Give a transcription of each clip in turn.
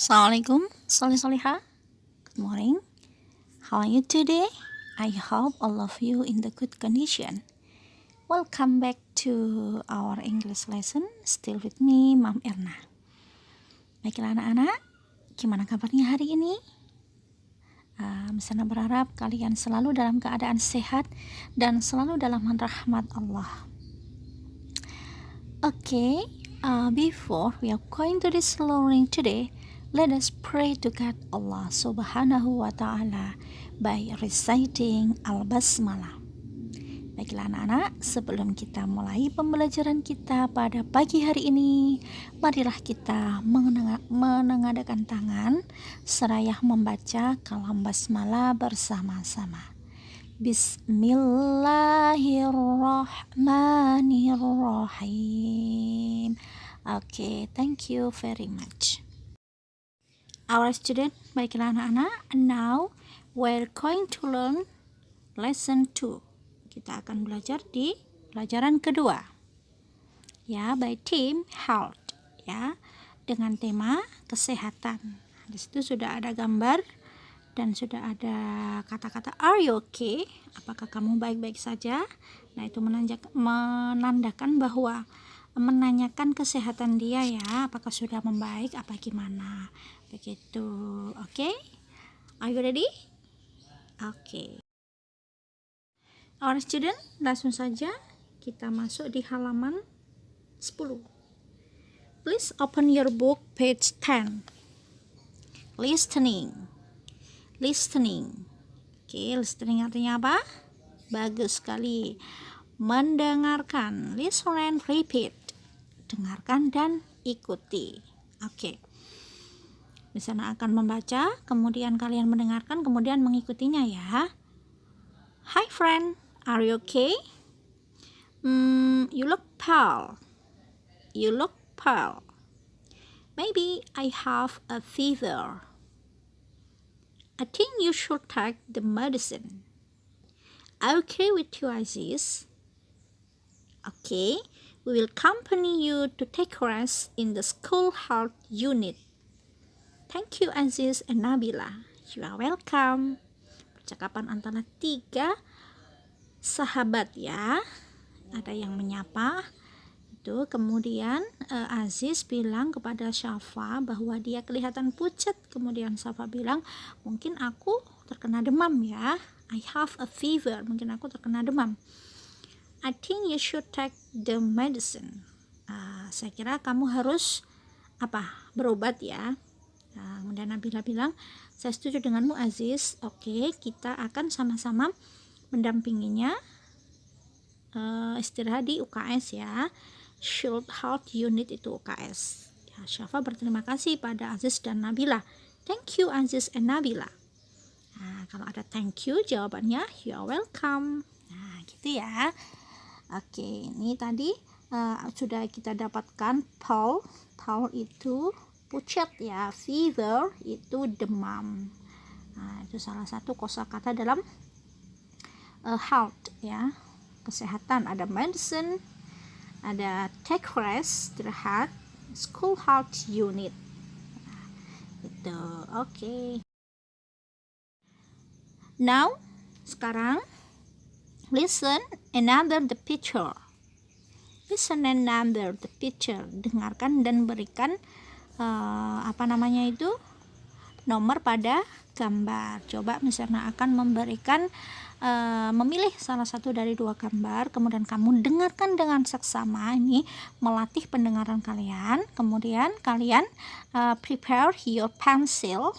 Assalamualaikum, Soleh-Soleha. Good morning. How are you today? I hope all of you in the good condition. Welcome back to our English lesson. Still with me, Mom Erna. Baiklah anak-anak, gimana kabarnya hari ini? Saya berharap kalian selalu dalam keadaan sehat dan selalu dalam rahmat Allah. Okay, before we are going to this learning today, let us pray to God Allah Subhanahu wa Ta'ala by reciting Al-Basmalah. Baiklah anak-anak, sebelum kita mulai pembelajaran kita pada pagi hari ini, marilah kita menengadahkan tangan seraya membaca kalam basmalah bersama-sama. Bismillahirrahmanirrahim. Okay, thank you very much. Our student, baiklah anak-anak, now we're going to learn lesson 2. Kita akan belajar di pelajaran kedua. Ya, by theme health, ya, dengan tema kesehatan. Di situ sudah ada gambar dan sudah ada kata-kata are you okay? Apakah kamu baik-baik saja? Nah, itu menandakan bahwa menanyakan kesehatan dia ya, apakah sudah membaik apa gimana. Begitu. Oke? Are you ready? Oke. Our student, langsung saja kita masuk di halaman 10. Please open your book page 10. Listening. Oke, listening artinya apa? Bagus sekali. Mendengarkan. Listen and repeat. Dengarkan dan ikuti. Oke. Di sana akan membaca, kemudian kalian mendengarkan, kemudian mengikutinya ya. Hi friend, are you okay? You look pale. Maybe I have a fever. I think you should take the medicine. Okay with you, Aziz? Okay, we will accompany you to take rest in the school health unit. Thank you, Aziz and Nabila. You are welcome. Percakapan antara 3 sahabat ya. Ada yang menyapa. Itu kemudian Aziz bilang kepada Syafa bahwa dia kelihatan pucat. Kemudian Syafa bilang, mungkin aku terkena demam ya. I have a fever. Mungkin aku terkena demam. I think you should take the medicine. Saya kira kamu harus berobat ya. Kemudian Nabila bilang, saya setuju denganmu Aziz. Oke, kita akan sama-sama mendampinginya istirahat di UKS ya. Shield Health Unit itu UKS ya. Syafa berterima kasih pada Aziz dan Nabila. Thank you Aziz and Nabila. Nah, kalau ada thank you, jawabannya you are welcome. Nah, gitu ya. Oke, ini tadi sudah kita dapatkan Paul itu pucat ya, fever itu demam. Nah, itu salah satu kosakata dalam health ya, kesehatan. Ada medicine, ada take rest, istirahat, school health unit. Nah, itu oke. Now, sekarang listen and number the picture. Dengarkan dan berikan nomor pada gambar. Coba misalnya akan memberikan memilih salah satu dari 2 gambar, kemudian kamu dengarkan dengan seksama. Ini melatih pendengaran kalian. Kemudian kalian prepare your pencil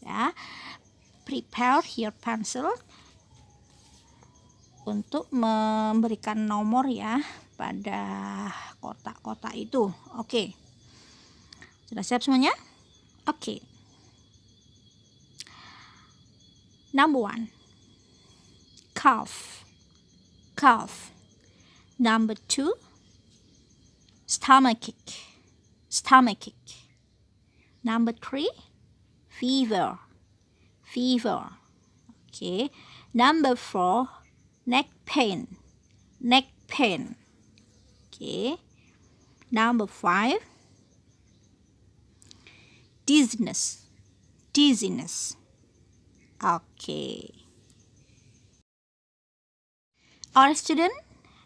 ya. Prepare your pencil untuk memberikan nomor ya pada kotak-kotak itu. Oke. Sudah siap semuanya? Oke. Number 1. Cough. Number 2. Stomachache. Number 3. Fever. Okay. Number 4. Neck pain. Okay. Number 5. Dizziness. Dizziness. Okay. Alright, student.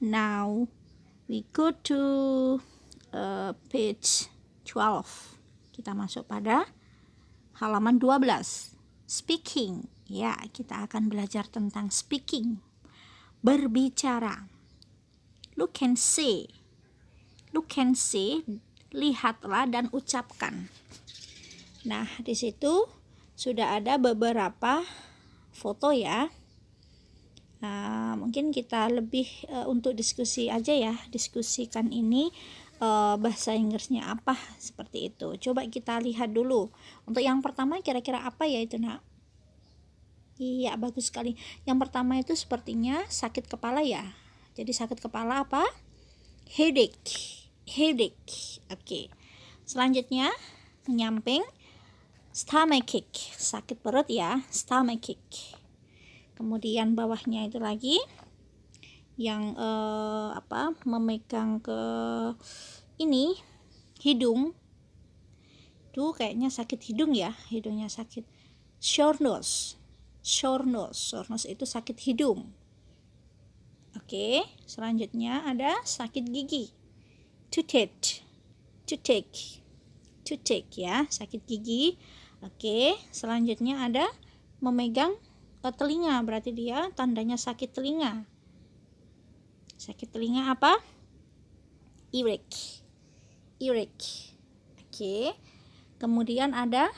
Now we go to page 12. Kita masuk pada halaman 12. Speaking. Ya, kita akan belajar tentang speaking. Berbicara. Look and say. Look and say, lihatlah dan ucapkan. Nah, di situ sudah ada beberapa foto ya. Mungkin kita lebih untuk diskusi aja ya, diskusikan ini bahasa Inggrisnya apa, seperti itu. Coba kita lihat dulu. Untuk yang pertama kira-kira apa ya itu, Nak? Iya, bagus sekali. Yang pertama itu sepertinya sakit kepala ya. Jadi sakit kepala apa? Headache. Headache. Oke. Selanjutnya menyamping, stomachache, sakit perut ya, stomachache. Kemudian bawahnya itu lagi yang memegang ke ini hidung. Tuh kayaknya sakit hidung ya, hidungnya sakit. Sore nose. Sore nose. Sore nose itu sakit hidung. Oke, selanjutnya ada sakit gigi. Toothache. Toothache. Toothache ya, sakit gigi. Oke, selanjutnya ada memegang telinga, berarti dia tandanya sakit telinga. Sakit telinga apa? Earache. Earache. Oke. Kemudian ada,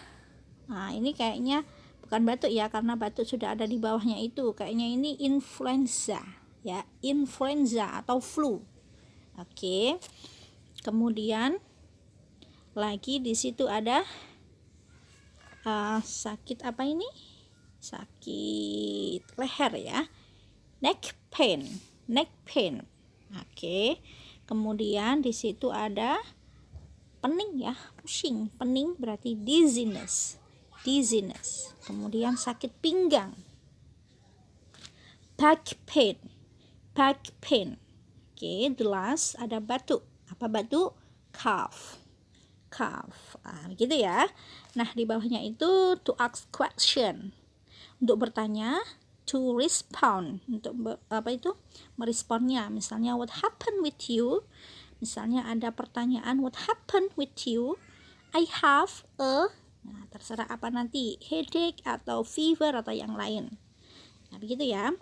nah ini kayaknya bukan batuk ya, karena batuk sudah ada di bawahnya itu. Kayaknya ini influenza ya, influenza atau flu. Oke. Kemudian lagi di situ ada sakit apa ini? Sakit leher ya, neck pain. Neck pain. Oke. Kemudian di situ ada pening ya, pusing. Pening berarti dizziness. Dizziness. Kemudian sakit pinggang. Back pain. Back pain. Oke, the last ada batuk. Apa batuk? Cough. Cough. Gitu ya. Nah, di bawahnya itu to ask question. Untuk bertanya, to respond, untuk meresponnya. Misalnya what happened with you? Misalnya ada pertanyaan what happened with you? I have a, nah terserah apa nanti, headache atau fever atau yang lain. Nah begitu ya.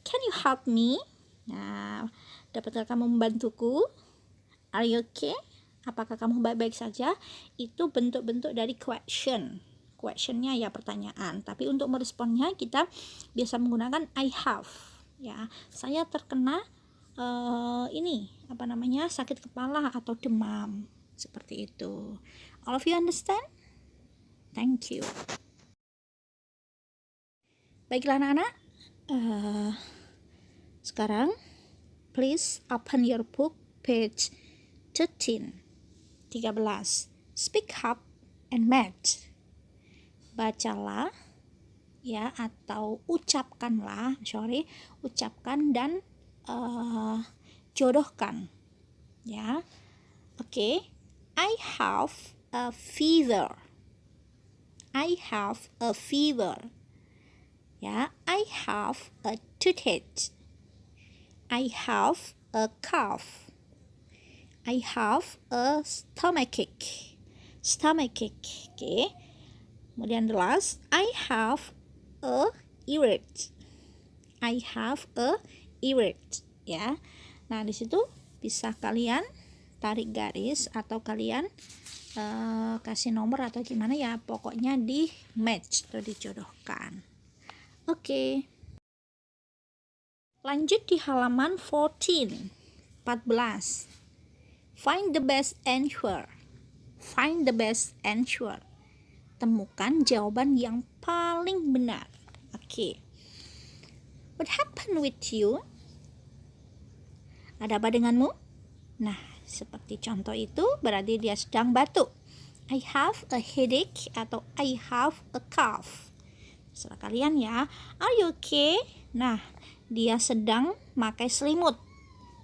Can you help me? Nah, dapatkah kamu membantuku? Are you okay? Apakah kamu baik-baik saja? Itu bentuk-bentuk dari question. Questionnya ya pertanyaan, tapi untuk meresponnya kita biasa menggunakan I have ya. Saya terkena sakit kepala atau demam, seperti itu. All of you understand? Thank you. Baiklah anak-anak, sekarang please open your book page 13. Speak up and match. Bacalah ya, atau ucapkan dan jodohkan ya. Oke. I have a fever. I have a fever ya. I have a toothache. I have a cough. I have a stomachache. Stomachache. Oke. Kemudian the last, I have a earache. I have a earache ya. Nah, di situ bisa kalian tarik garis atau kalian kasih nomor atau gimana ya, pokoknya di match atau dijodohkan. Oke. Lanjut di halaman 14. Find the best answer. Find the best answer. Temukan jawaban yang paling benar. Oke. What happened with you? Ada apa denganmu? Nah, seperti contoh itu berarti dia sedang batuk. I have a headache atau I have a cough. Terserah kalian ya. Are you okay? Nah, dia sedang pakai selimut.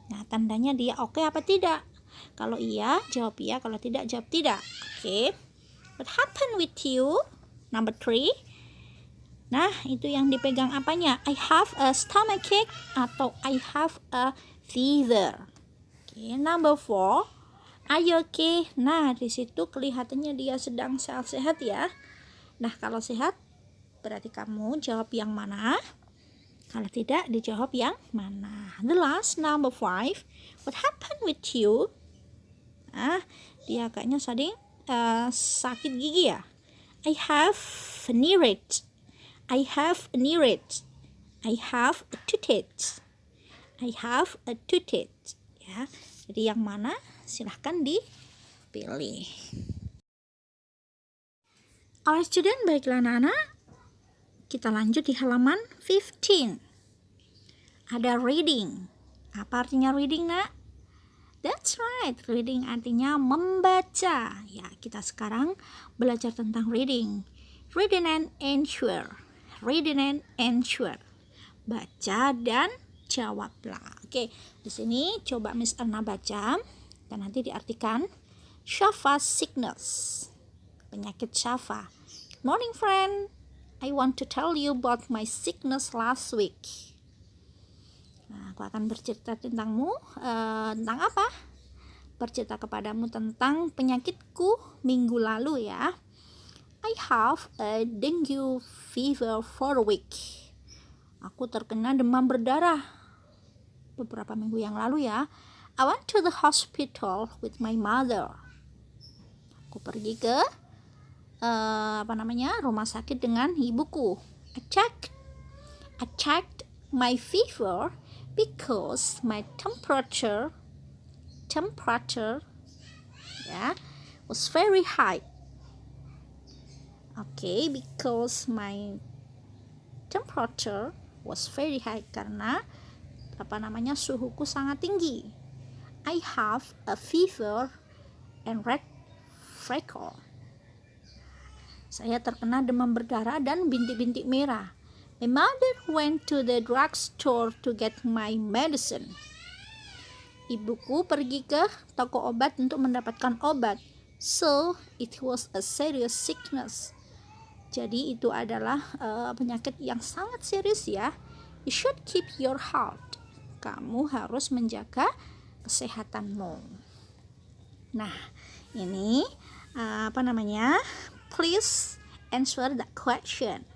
Nah, tandanya dia oke apa tidak? Kalau iya, jawab iya. Kalau tidak, jawab tidak. Oke. What happened with you? Number 3. Nah, itu yang dipegang apanya? I have a stomachache atau I have a fever. Okay, number 4. Are you okay? Nah, di situ kelihatannya dia sedang sehat-sehat ya. Nah, kalau sehat berarti kamu jawab yang mana? Kalau tidak, dijawab yang mana? The last, number 5. What happened with you? Nah, dia agaknya sakit gigi ya. I have an earache. I have an earache. I have a toothache. I have a toothache. Ya, jadi yang mana? Silahkan dipilih. Alright student, baiklah anak-anak. Kita lanjut di halaman 15. Ada reading. Apa artinya reading, nak? That's right, reading artinya membaca. Ya, kita sekarang belajar tentang reading. Reading and answer. Reading and answer. Baca dan jawablah. Oke, di sini coba Miss Erna baca dan nanti diartikan. Shafa sickness. Penyakit Shafa. Good morning, friend. I want to tell you about my sickness last week. Nah, aku akan bercerita tentangmu, tentang apa? Bercerita kepadamu tentang penyakitku minggu lalu ya. I have a dengue fever for a week. Aku terkena demam berdarah beberapa minggu yang lalu ya. I went to the hospital with my mother. Aku pergi ke rumah sakit dengan ibuku. I checked my fever because my temperature was very high. Okay, because my temperature was very high, karena suhuku sangat tinggi. I have a fever and red freckle. Saya terkena demam berdarah dan bintik-bintik merah. My mother went to the drugstore to get my medicine. Ibuku pergi ke toko obat untuk mendapatkan obat. So, it was a serious sickness. Jadi itu adalah penyakit yang sangat serius ya. You should keep your health. Kamu harus menjaga kesehatanmu. Nah, ini please answer the question.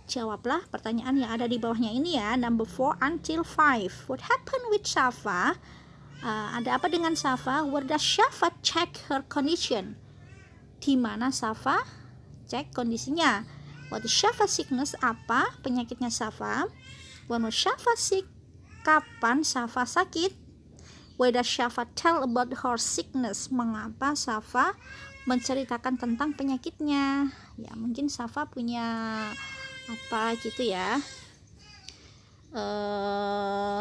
Jawablah pertanyaan yang ada di bawahnya ini ya. Number 4 until 5. What happened with Shafa? Ada apa dengan Shafa? Where does Shafa check her condition? Di mana Shafa cek kondisinya? What is Shafa sickness? Apa penyakitnya Shafa? When was Shafa sick? Kapan Shafa sakit? Why does Shafa tell about her sickness? Mengapa Shafa menceritakan tentang penyakitnya? Ya, mungkin Shafa punya apa gitu ya,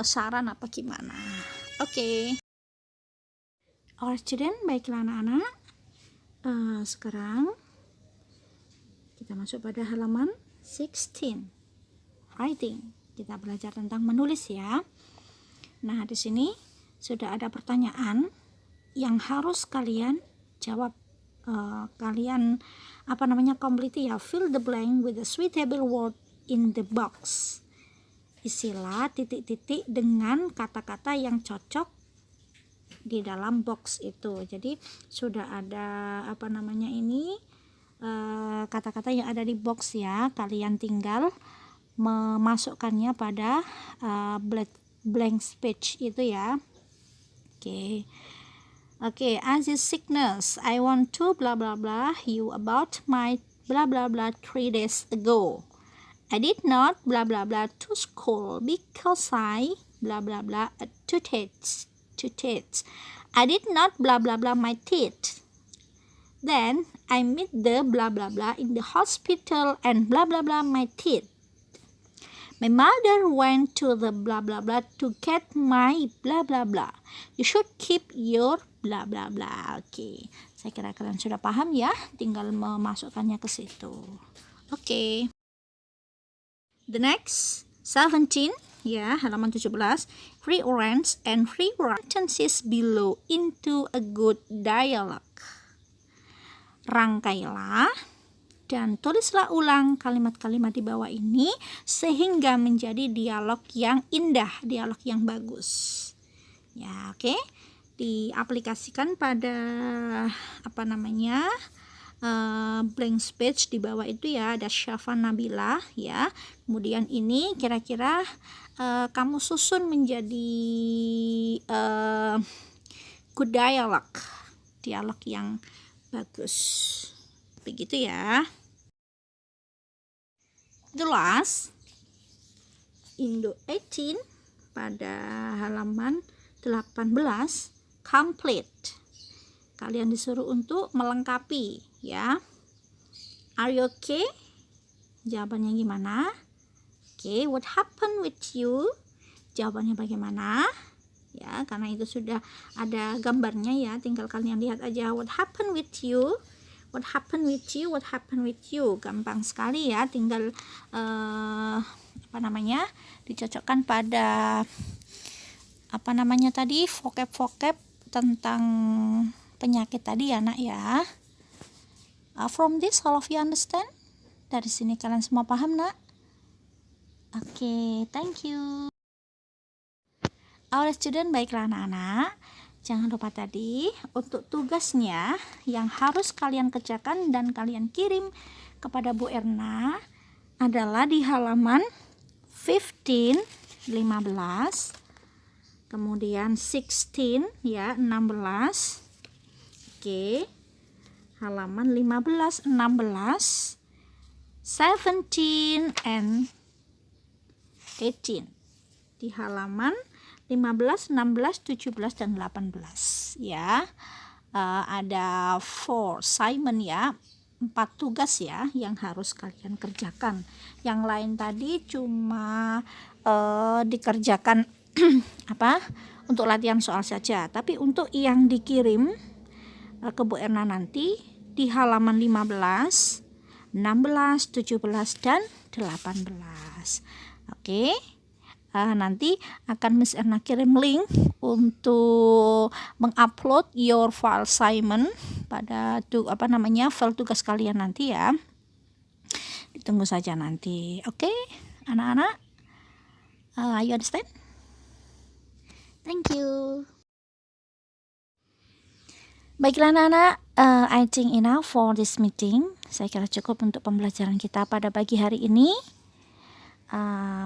saran apa gimana. Oke. Alright student, baiklah anak-anak, sekarang kita masuk pada halaman 16. Writing. Kita belajar tentang menulis ya. Nah, di sini sudah ada pertanyaan yang harus kalian jawab. Kalian complete ya, fill the blank with a suitable word in the box. Isilah titik-titik dengan kata-kata yang cocok di dalam box itu. Jadi sudah ada kata-kata yang ada di box ya. Kalian tinggal memasukkannya pada blank space itu ya. Okay, as is sickness, I want to blah blah blah you about my blah blah blah 3 days ago. I did not blah blah blah to school because I blah blah blah a toothache. I did not blah blah blah my teeth. Then I meet the blah blah blah in the hospital and blah blah blah my teeth. My mother went to the blah blah blah to get my blah blah blah. You should keep your blah blah blah. Oke, saya kira kalian sudah paham ya, tinggal memasukkannya ke situ. Oke. The next 17 ya, halaman 17. Rearrange and rewrite sentences below into a good dialogue. Rangkailah dan tulislah ulang kalimat-kalimat di bawah ini sehingga menjadi dialog yang indah, dialog yang bagus. Ya, oke. Diaplikasikan pada blank space di bawah itu ya, ada Syafa Nabila ya. Kemudian ini kira-kira kamu susun menjadi good dialogue, dialog yang bagus. Begitu ya. The last Indo 18 pada halaman 18 complete. Kalian disuruh untuk melengkapi ya. Are you okay? Jawabannya gimana? Okay, what happened with you? Jawabannya bagaimana? Ya, karena itu sudah ada gambarnya ya, tinggal kalian lihat aja what happened with you. What happened with you? What happened with you? Gampang sekali ya, tinggal dicocokkan pada vocab tentang penyakit tadi ya nak ya. From this all of you understand? Dari sini kalian semua paham nak? Oke, thank you. Our student, baiklah anak-anak. Jangan lupa tadi untuk tugasnya yang harus kalian kerjakan dan kalian kirim kepada Bu Erna adalah di halaman 15, kemudian 16 ya, 16. Oke. Halaman 15, 16, 17 and 18. Di halaman 15, 16, 17 dan 18 ya. Ada 4 assignment ya, 4 tugas ya yang harus kalian kerjakan. Yang lain tadi cuma dikerjakan untuk latihan soal saja, tapi untuk yang dikirim ke Bu Erna nanti di halaman 15, 16, 17 dan 18. Oke. Nanti akan Miss Erna kirim link untuk mengupload your file assignment pada file tugas kalian nanti ya. Ditunggu saja nanti. Oke, anak-anak, you understand? Thank you. Baiklah anak-anak, I think enough for this meeting. Saya kira cukup untuk pembelajaran kita pada pagi hari ini.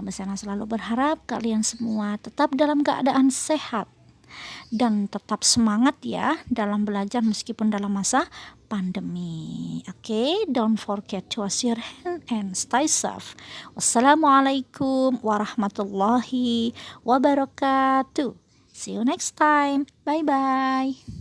Besana selalu berharap kalian semua tetap dalam keadaan sehat dan tetap semangat ya dalam belajar meskipun dalam masa pandemi. Oke, don't forget to wash your hand and stay safe. Wassalamualaikum warahmatullahi wabarakatuh. See you next time. Bye bye.